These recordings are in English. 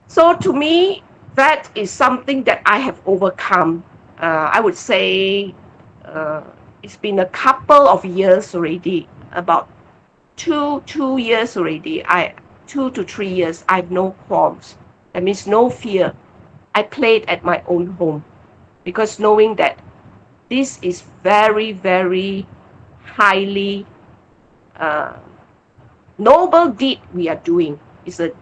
So to me, that is something that I have overcome. I would say uh, it's been a couple of years already, about two years already. 2 to 3 years. I have no qualms. That means no fear. I played at my own home because knowing that this is very, very highly uh, noble deed we are doing. It's the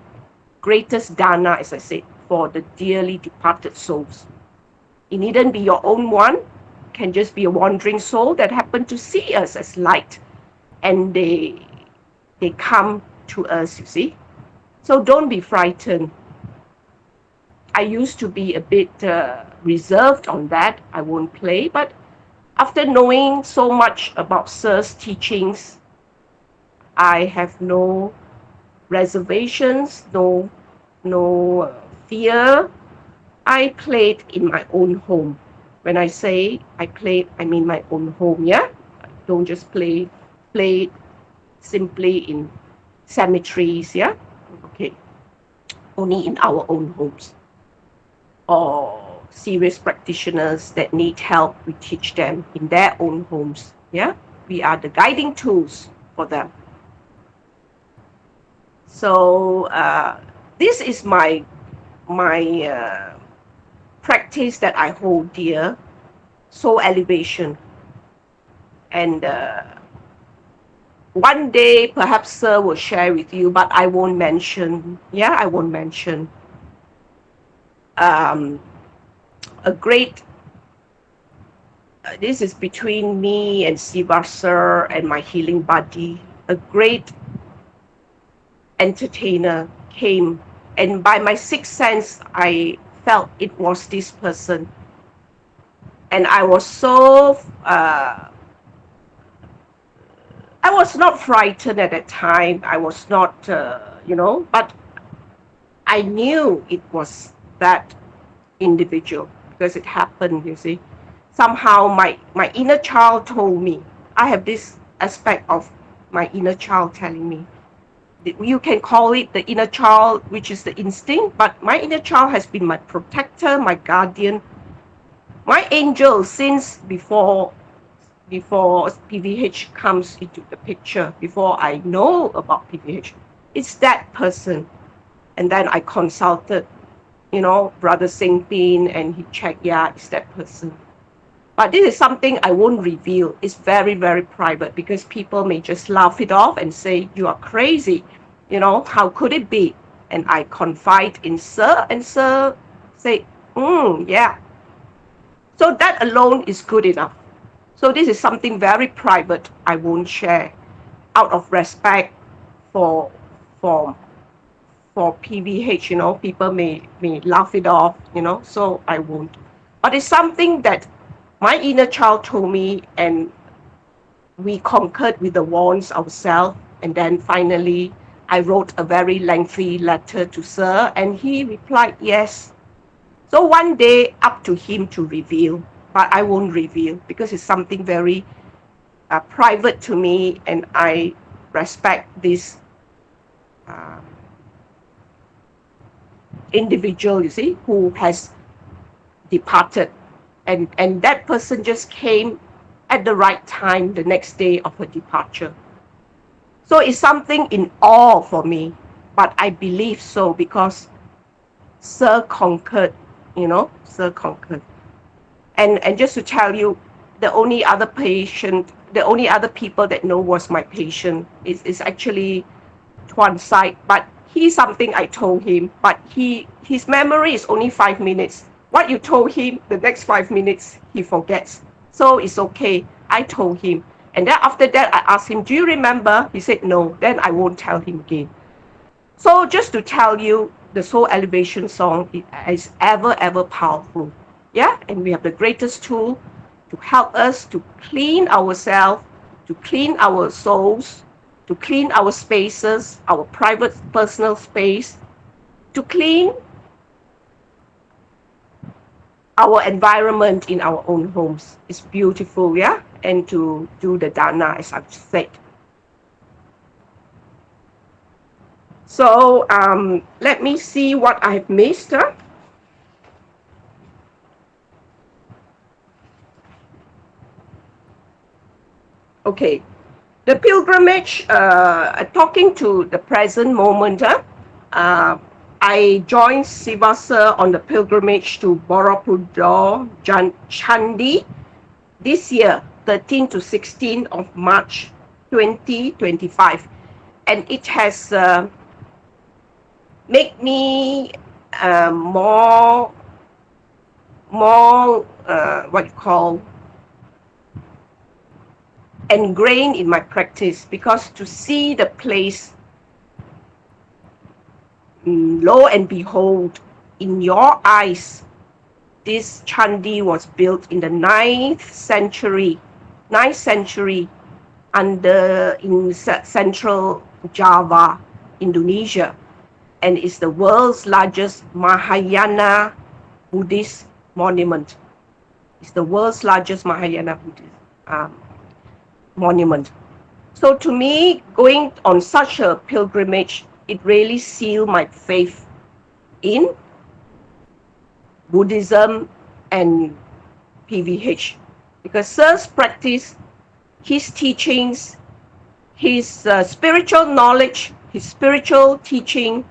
greatest dana, as I said, for the dearly departed souls. It needn't be your own one. It can just be a wandering soul that happened to see us as light, and they come to us. You see, so don't be frightened. I used to be a bit reserved on that. I won't play, but after knowing so much about Sir's teachings, I have no reservations, no fear. I played in my own home. When I say I played, I mean my own home. Yeah, don't just play simply in cemeteries. Yeah, okay, only in our own homes. Or serious practitioners that need help, we teach them in their own homes. Yeah, we are the guiding tools for them. So this is my practice that I hold dear, soul elevation. And one day, perhaps Sir will share with you, but I won't mention. Yeah, I won't mention. Um, a great. This is between me and Siva Sir and my healing buddy. A great entertainer came, and by my sixth sense, I felt it was this person, and I was so. I was not frightened at that time. I was not, but I knew it was that individual because it happened, you see. Somehow my inner child told me. I have this aspect of my inner child telling me. You can call it the inner child, which is the instinct, but my inner child has been my protector, my guardian, my angel since before PVH comes into the picture, before I know about PVH. It's that person. And then I consulted, Brother Singh Pin, and he checked, yeah, it's that person. But this is something I won't reveal. It's very, very private because people may just laugh it off and say, you are crazy. How could it be? And I confide in Sir, and Sir say, yeah. So that alone is good enough. So this is something very private I won't share out of respect for for for PVH, people may laugh it off, so I won't. But it's something that my inner child told me, and we conquered with the wands ourselves. And then finally, I wrote a very lengthy letter to Sir, and he replied yes. So one day, up to him to reveal, but I won't reveal because it's something very private to me, and I respect this uh, individual, you see, who has departed. And that person just came at the right time the next day of her departure. So it's something in awe for me, but I believe so because Sir conquered, Sir conquered. And just to tell you, the only other people that know was my patient is actually Tuan side, but he's something I told him, but his memory is only 5 minutes. What you told him, the next 5 minutes he forgets. So it's okay. I told him. And then after that, I asked him, do you remember? He said no. Then I won't tell him again. So just to tell you, the soul elevation song is ever, ever powerful. Yeah, and we have the greatest tool to help us to clean ourselves, to clean our souls, to clean our spaces, our private personal space, to clean our environment in our own homes. It's beautiful, yeah? And to do the dana, as I've said. So let me see what I've missed. Okay, the pilgrimage, talking to the present moment, uh, I joined Siva Sir on the pilgrimage to Borobudur Chandi this year, 13 to 16 of March 2025. And it has made me more what you call ingrained in my practice, because to see the place, lo and behold, in your eyes, this Chandi was built in the 9th century in central Java, Indonesia, and is the world's largest Mahayana Buddhist monument. It's the world's largest Mahayana Buddhist monument. So to me, going on such a pilgrimage, it really sealed my faith in Buddhism and PVH, because Sir's practice, his teachings, his spiritual knowledge, his spiritual teaching,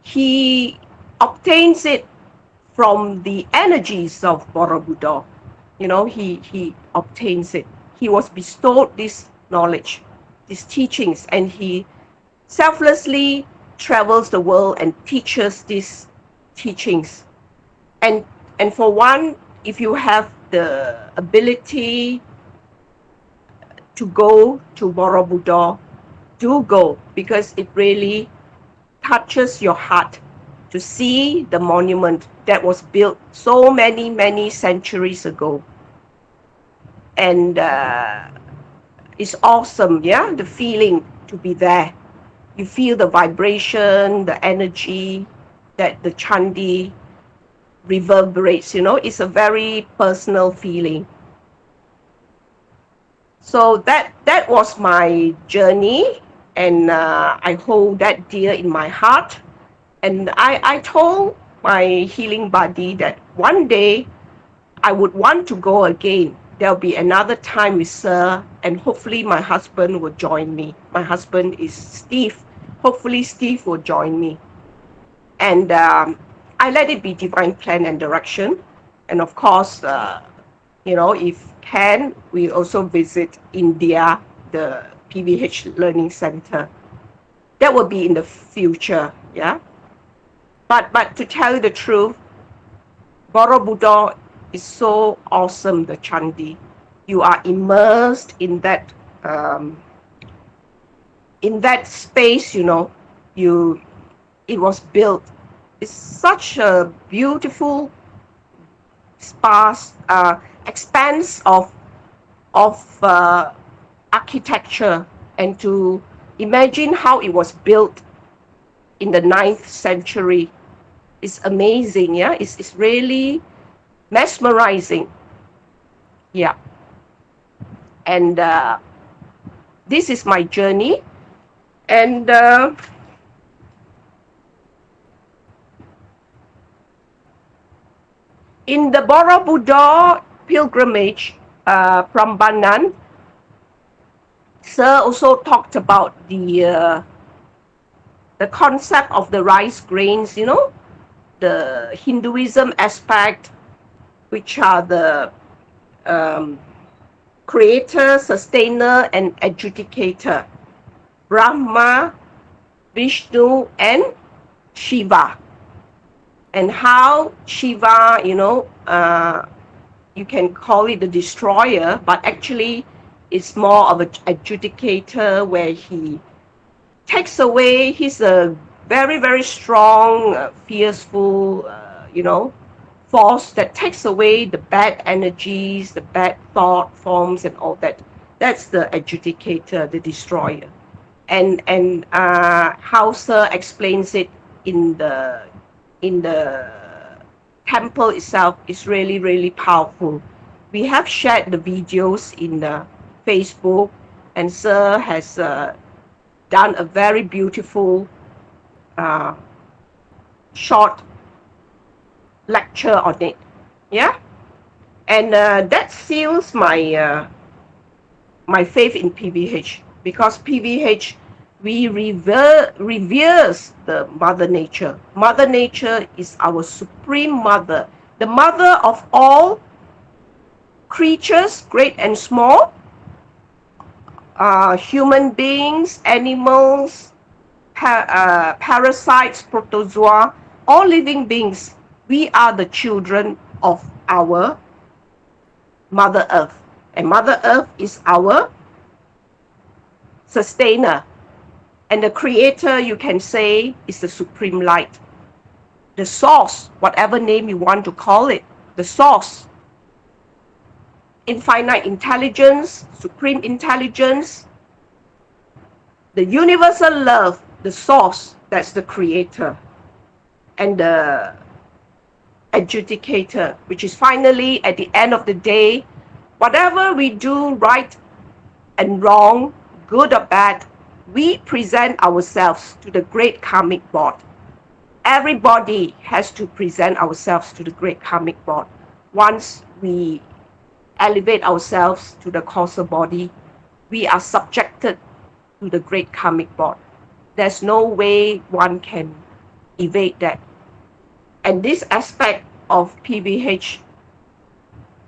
he obtains it from the energies of Borobudur. He obtains it. He was bestowed this knowledge, these teachings, and he selflessly travels the world and teaches these teachings. And for one, if you have the ability to go to Borobudur, do go, because it really touches your heart to see the monument that was built so many centuries ago. And it's awesome, yeah, the feeling to be there. You feel the vibration, the energy that the Chandi reverberates, it's a very personal feeling. So that was my journey, and I hold that dear in my heart. And I told my healing buddy that one day I would want to go again. There'll be another time with Sir, and hopefully my husband will join me. My husband is Steve. Hopefully Steve will join me. And I let it be divine plan and direction. And of course, if can, we also visit India, the PVH Learning Center. That will be in the future, yeah. But to tell you the truth, Borobudur is so awesome, the Chandi. You are immersed in that space, it was built. It's such a beautiful sparse expanse of architecture, and to imagine how it was built in the 9th century is amazing. Yeah, it's really mesmerizing. Yeah, and this is my journey, and in the Borobudur pilgrimage, Prambanan, Sir also talked about the concept of the rice grains, the Hinduism aspect, which are the creator, sustainer, and adjudicator, Brahma, Vishnu, and Shiva. And how Shiva, you can call it the destroyer, but actually it's more of an adjudicator, where he takes away. He's a very strong, fearful, force that takes away the bad energies, the bad thought forms, and all that. That's the adjudicator, the destroyer. And how Sir explains it in the temple itself is really powerful. We have shared the videos in Facebook, and Sir has done a very beautiful short lecture on it. Yeah, and that seals my faith in PVH, because PVH, we reveres the Mother Nature. Mother Nature is our supreme mother, the mother of all creatures, great and small, human beings, animals, parasites, protozoa, all living beings. We are the children of our Mother Earth. And Mother Earth is our sustainer. And the creator, you can say, is the supreme light. The source, whatever name you want to call it, the source. Infinite intelligence, supreme intelligence, the universal love, the source, that's the creator. And the adjudicator, which is finally, at the end of the day, whatever we do right and wrong, good or bad, we present ourselves to the great karmic board. Everybody has to present ourselves to the great karmic board. Once we elevate ourselves to the causal body, we are subjected to the great karmic board. There's no way one can evade that. And this aspect of PVH,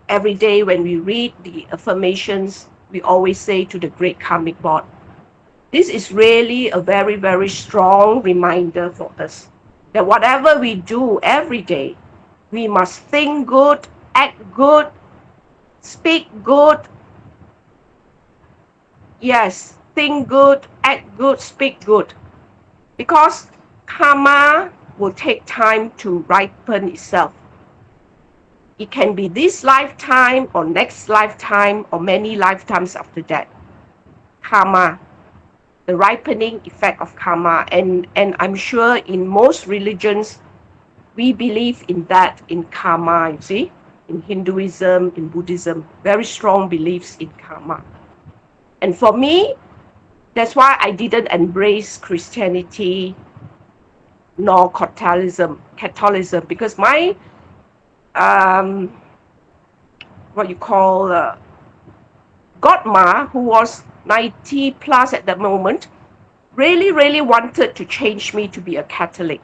every day when we read the affirmations, we always say to the great karmic board. This is really a very, very strong reminder for us that whatever we do every day, we must think good, act good, speak good. Yes, think good, act good, speak good. Because karma will take time to ripen itself. It can be this lifetime or next lifetime or many lifetimes after that. Karma, the ripening effect of karma. And I'm sure in most religions, we believe in that, in karma, you see. In Hinduism, in Buddhism, very strong beliefs in karma. And for me, that's why I didn't embrace Christianity nor Catholicism, because my what you call godma, who was 90 plus at that moment, really wanted to change me to be a Catholic.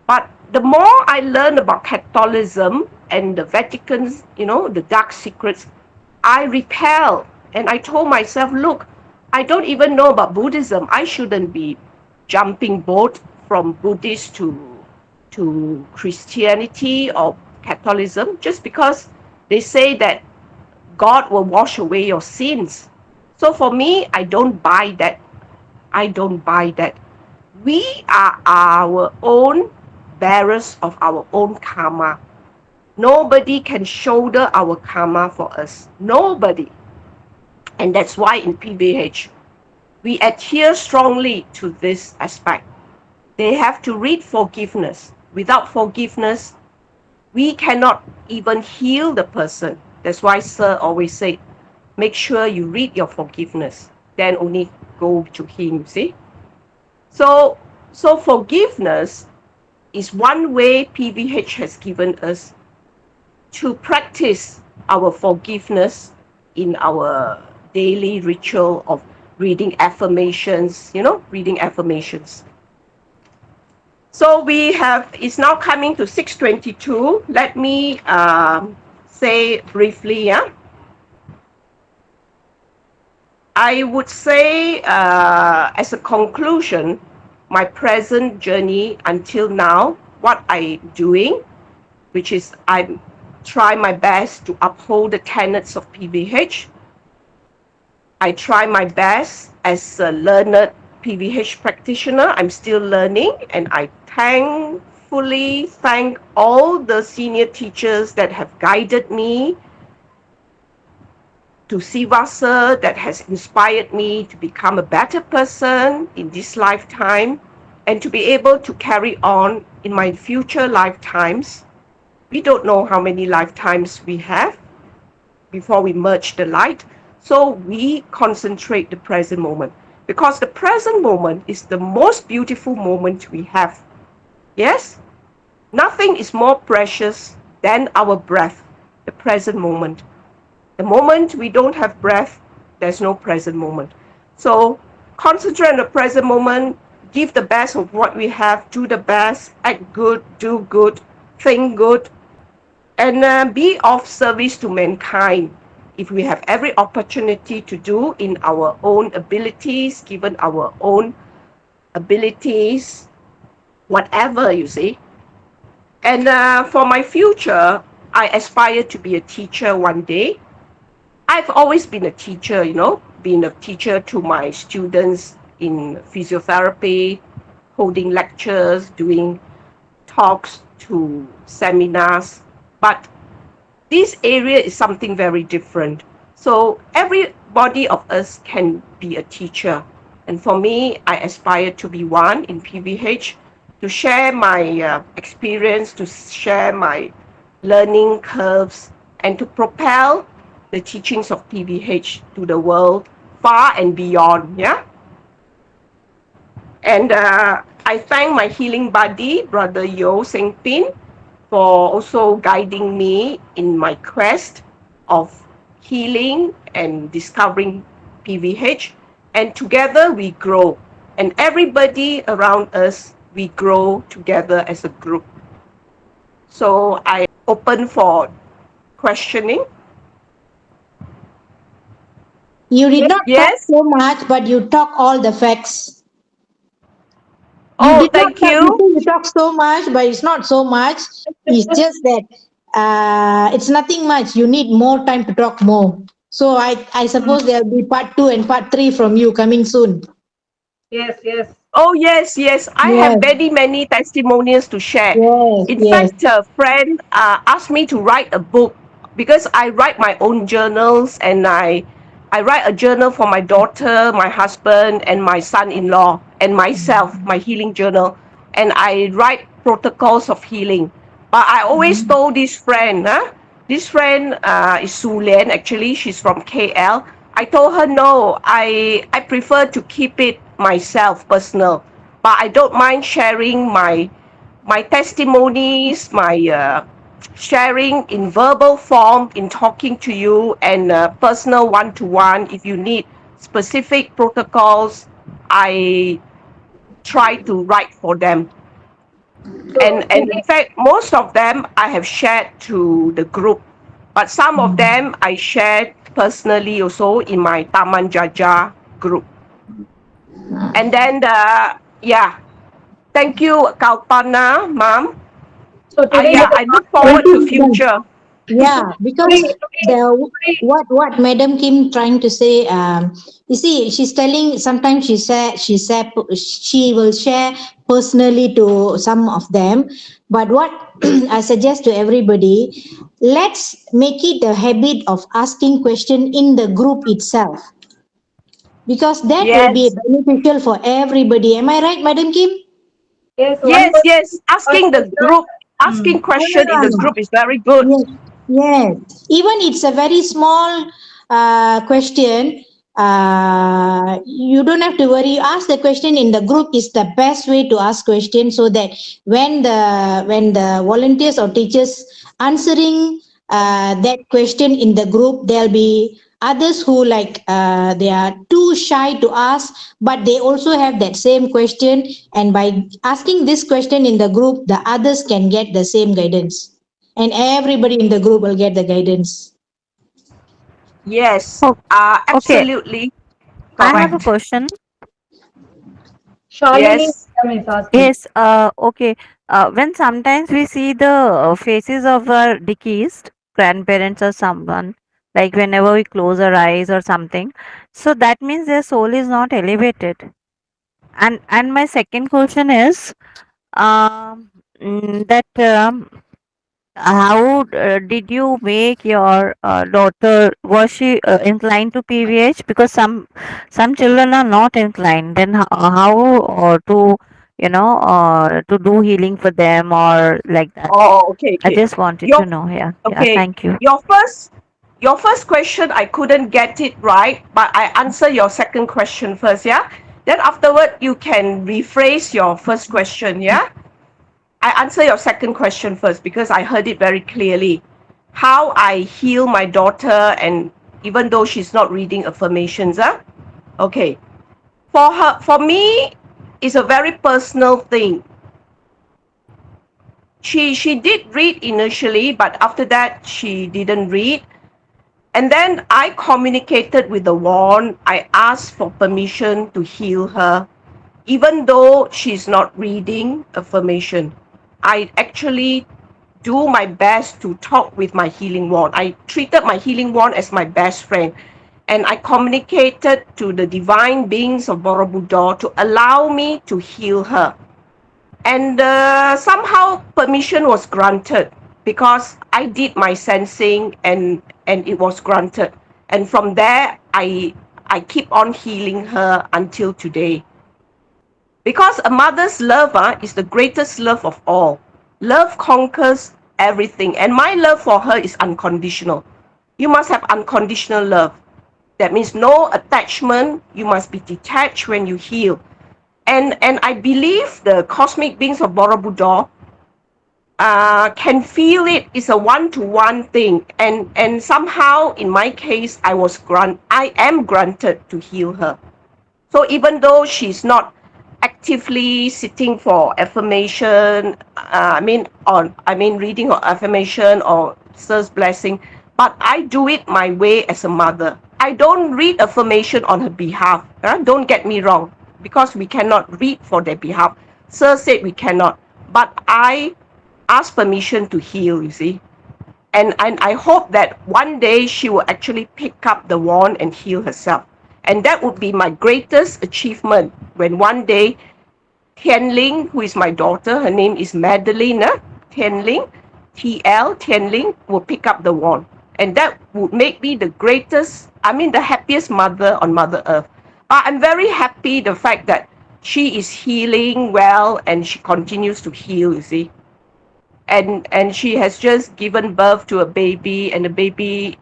But the more I learned about Catholicism and the Vatican's, the dark secrets, I repelled. And I told myself, look, I don't even know about Buddhism. I shouldn't be jumping boat from Buddhist to Christianity or Catholicism just because they say that God will wash away your sins. So for me, I don't buy that. We are our own bearers of our own karma. Nobody can shoulder our karma for us. Nobody. And that's why in PVH, we adhere strongly to this aspect. They have to read forgiveness. Without forgiveness, we cannot even heal the person. That's why Sir always said, make sure you read your forgiveness. Then only go to him, see? So forgiveness is one way PVH has given us to practice our forgiveness in our daily ritual of reading affirmations, reading affirmations. So it's now coming to 6:22. Let me say briefly, I would say as a conclusion, my present journey until now, what I'm doing, which is I try my best to uphold the tenets of PVH. I try my best as a learned PVH practitioner. I'm still learning, and I thankfully thank all the senior teachers that have guided me, to Siva Sir that has inspired me to become a better person in this lifetime and to be able to carry on in my future lifetimes. We don't know how many lifetimes we have before we merge the light. So we concentrate the present moment. because the present moment is the most beautiful moment we have. Yes? Nothing is more precious than our breath, the present moment. The moment we don't have breath, there's no present moment. So concentrate on the present moment, give the best of what we have, do the best, act good, do good, think good, and be of service to mankind. If we have every opportunity to do in our own abilities, given our own abilities, whatever you see. And for my future, I aspire to be a teacher one day. I've always been a teacher, been a teacher to my students in physiotherapy, holding lectures, doing talks to seminars. But this area is something very different. So everybody of us can be a teacher. And for me, I aspire to be one in PVH, to share my experience, to share my learning curves, and to propel the teachings of PVH to the world far and beyond. Yeah. And I thank my healing buddy, Brother Yo Seng Pin, for also guiding me in my quest of healing and discovering PVH. And together we grow. And everybody around us, we grow together as a group. So I open for questioning. You did not talk Yes. so much, but you talk all the facts. You Oh, did not thank talk. You you. think you talk so much, but it's not so much. It's just that it's nothing much. You need more time to talk more. So I suppose there'll be part two and part three from you coming soon. Yes, yes. Oh, yes, yes. I have Yes, many, many testimonials to share. yes, In yes. fact, a friend asked me to write a book because I write my own journals, and I write a journal for my daughter, my husband, and my son in law, and myself, my healing journal. And I write protocols of healing. But I always told this friend, this friend is Lian, actually. She's from KL. I told her, no, I prefer to keep it myself, personal. But I don't mind sharing my testimonies, my sharing in verbal form, in talking to you, and personal one-to-one. If you need specific protocols, I try to write for them. So, And in fact, most of them I have shared to the group, but some of them I shared personally also in my Taman Jaja group. And then yeah, thank you, Kalpana, Mom. so today Yeah, you I look Thank forward to you. future. Yeah, because the what Madam Kim trying to say, you see, she's telling sometimes she will share personally to some of them, but what I suggest to everybody, let's make it a habit of asking question in the group itself because that will be Yes, beneficial for everybody. Am I right, Madam Kim? yes, one yes, person yes. Asking the is not. group, asking question in the Yeah. group is very good. Yes, yes. Even it's a very small question. You don't have to worry. You ask the question in the group is the best way to ask question so that when the volunteers or teachers answering that question in the group, there'll be others who like they are too shy to ask, but they also have that same question. And by asking this question in the group, the others can get the same guidance and everybody in the group will get the guidance. Yes, Oh, okay. absolutely I have a correct. question. Shalini Yes. madam is asking. Yes, okay. When sometimes we see the faces of our deceased grandparents or someone, like whenever we close our eyes or something, so that means their soul is not elevated. And my second question is, that how did you make your daughter, was she inclined to PVH? Because some children are not inclined. Then how to to do healing for them or like that? Oh, okay, I okay. just wanted Your to know. Yeah, yeah. okay. Thank you. Your first. your first question, I couldn't get it right, but I answer your second question first, yeah? Then afterward, you can rephrase your first question, yeah? I answer your second question first because I heard it very clearly. How I heal my daughter, and even though she's not reading affirmations, huh? Okay. For me, it's a very personal thing. She did read initially, but after that she didn't read. And then I communicated with the wand. I asked for permission to heal her, even though she's not reading affirmation. I actually do my best to talk with my healing wand. I treated my healing wand as my best friend. And I communicated to the divine beings of Borobudur to allow me to heal her. And somehow permission was granted because I did my sensing, and it was granted. And from there, I keep on healing her until today. Because a mother's love is the greatest love of all. Love conquers everything. And my love for her is unconditional. You must have unconditional love. That means no attachment. You must be detached when you heal. And I believe the cosmic beings of Borobudur can feel it. It's a one-to-one thing. And somehow, in my case, I am granted to heal her. So even though she's not actively sitting for affirmation, reading or affirmation or Sir's blessing, but I do it my way as a mother. I don't read affirmation on her behalf. Don't get me wrong, because we cannot read for their behalf. Sir said we cannot, but I ask permission to heal, you see. And I hope that one day she will actually pick up the wand and heal herself. And that would be my greatest achievement when one day Tianling, who is my daughter, her name is Madeline, Tianling, Tianling, will pick up the wand. And that would make me the happiest mother on Mother Earth. But I'm very happy the fact that she is healing well and she continues to heal, you see. And she has just given birth to a baby, and the baby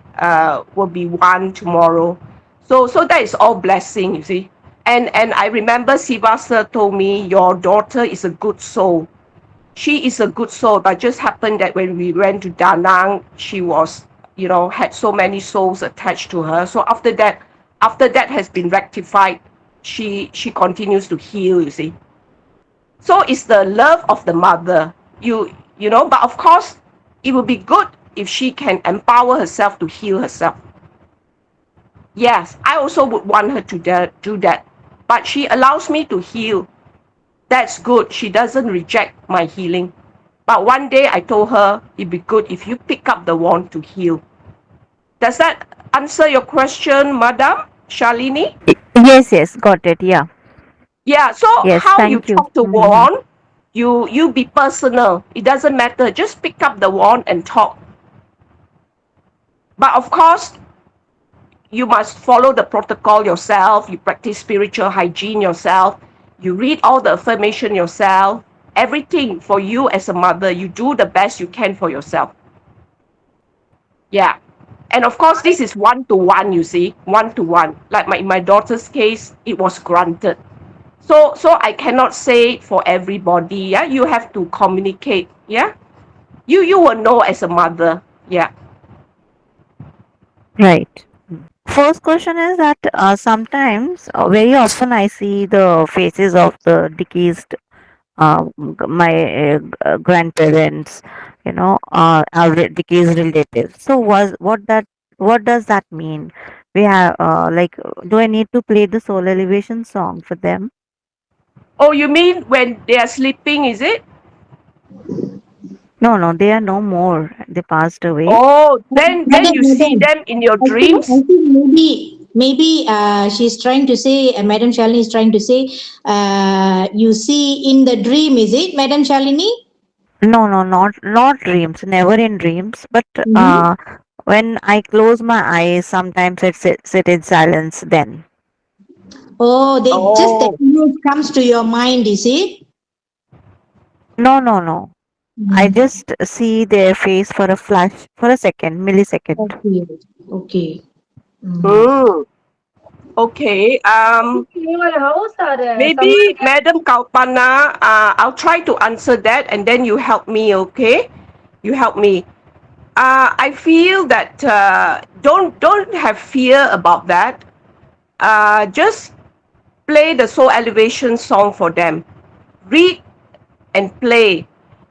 will be one tomorrow. So that is all blessing, you see. And I remember Siva sir told me, your daughter is a good soul. She is a good soul, but just happened that when we went to Da Nang, she was, had so many souls attached to her. So after that has been rectified, she continues to heal, you see. So it's the love of the mother. But of course, it would be good if she can empower herself to heal herself. Yes, I also would want her to do that. But she allows me to heal. That's good. She doesn't reject my healing. But one day I told her it'd be good if you pick up the wand to heal. Does that answer your question, Madam Shalini? Yes, yes, got it. Yeah. Yeah, so Yes, how you thank you. talk to wand, you be personal. It doesn't matter. Just pick up the wand and talk. But of course, you must follow the protocol yourself. You practice spiritual hygiene yourself. You read all the affirmation yourself. Everything for you as a mother, you do the best you can for yourself. Yeah. And of course, this is one-to-one, you see, one-to-one. Like in my daughter's case, it was granted. So I cannot say for everybody. Yeah, you have to communicate. Yeah, you will know as a mother. Yeah. Right. First question is that sometimes, very often, I see the faces of the deceased, my grandparents, our deceased relatives. So, what does that mean? We have do I need to play the soul elevation song for them? Oh, you mean when they are sleeping, is it? No, no, they are no more. They passed away. Oh, then you see Madam, them in your I dreams. think maybe she's trying to say, Madam Shalini is trying to say, you see in the dream, is it, Madam Shalini? No, no, not dreams. Never in dreams. But Mm-hmm. when I close my eyes, sometimes it sit in silence. Then Oh, they just the Oh, image comes to your mind, is it? no, no, no. I Mm. just see their face for a flash, for a second, millisecond. Okay. Okay. Mm. Mm, okay. Your house or someone? Maybe Madam Kalpana, I'll try to answer that and then you help me, okay? You help me. I feel that don't have fear about that. Just play the soul elevation song for them. Read and play.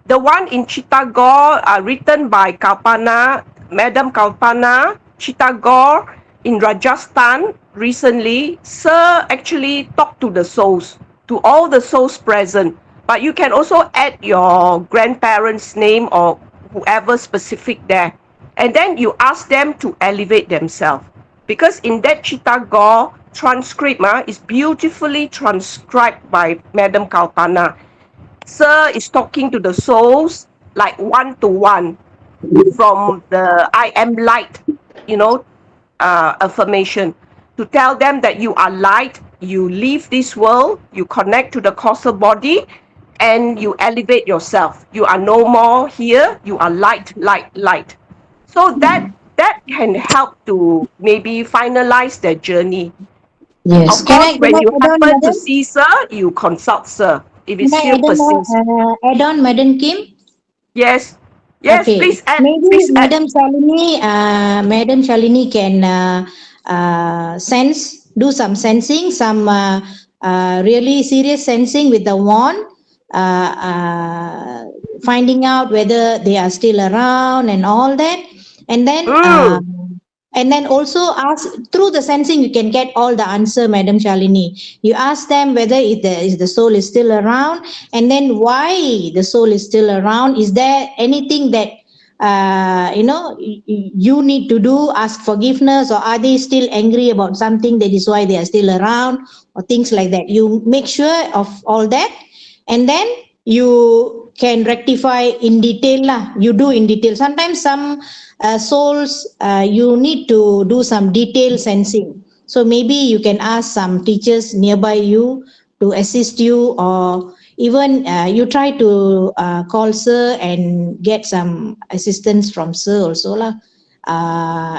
The one in Chittagore, written by Kalpana, Madam Kalpana, Chittagore in Rajasthan recently. Sir actually talked to the souls, to all the souls present. But you can also add your grandparents' name or whoever specific there. And then you ask them to elevate themselves. Because in that Chittagore transcript is beautifully transcribed by Madam Kalpana. Sir is talking to the souls like one to one from the I am light, you know, affirmation to tell them that you are light, you leave this world, you connect to the causal body, and you elevate yourself. You are no more here, you are light, light, light. So that can help to maybe finalize their journey. Yes. Of course, Can when I you add on, happen to madam? see sir, you consult sir if it Can I still persists. add on, Madam Kim? Yes. Yes, Okay, please add. maybe Please add. Madam Shalini can do some sensing, some really serious sensing with the wand, uh, uh, finding out whether they are still around and all that, and then uh, Mm, and then also ask through the sensing you can get all the answer, Madam Shalini. You ask them whether if the soul is still around, and then why the soul is still around. Is there anything that you need to do, ask forgiveness, or are they still angry about something that is why they are still around, or things like that. You make sure of all that, and then you can rectify in detail lah. You do in detail. Sometimes some souls, you need to do some detail sensing, so maybe you can ask some teachers nearby you to assist you, or even you try to call sir and get some assistance from sir also lah.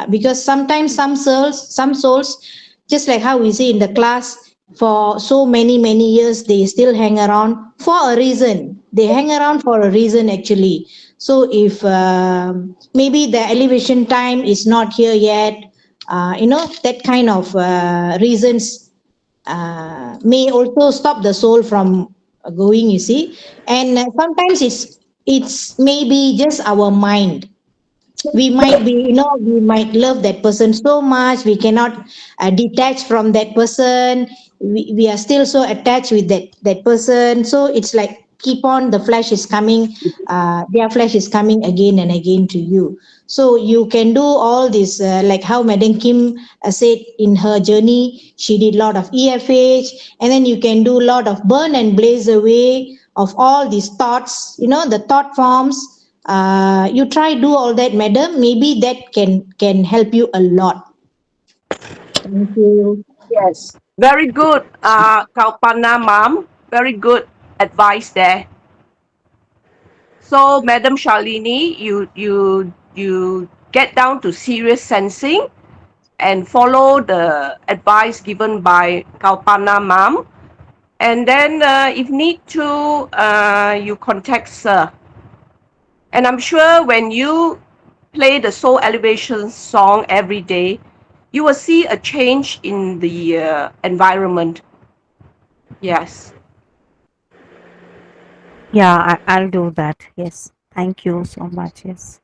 Because sometimes some souls, just like how we see in the class, for so many years they still hang around for a reason. They hang around for a reason actually. So if maybe the elevation time is not here yet, that kind of reasons may also stop the soul from going, you see. And sometimes it's maybe just our mind. We might be, we might love that person so much we cannot detach from that person. We are still so attached with that person, so it's like keep on, the flesh is coming, their flesh is coming again and again to you. So you can do all this, like how Madam Kim said in her journey, she did a lot of EFH, and then you can do a lot of burn and blaze away of all these thoughts, the thought forms. You try do all that, madam. Maybe that can help you a lot. Thank you. yes. Very good, Kalpana mom. Very good advice there. So, Madam Shalini, you get down to serious sensing and follow the advice given by Kalpana mom. And then, if need to, you contact sir. And I'm sure when you play the soul elevation song every day, you will see a change in the environment. Yes. Yeah, I'll do that. Yes. Thank you so much. Yes.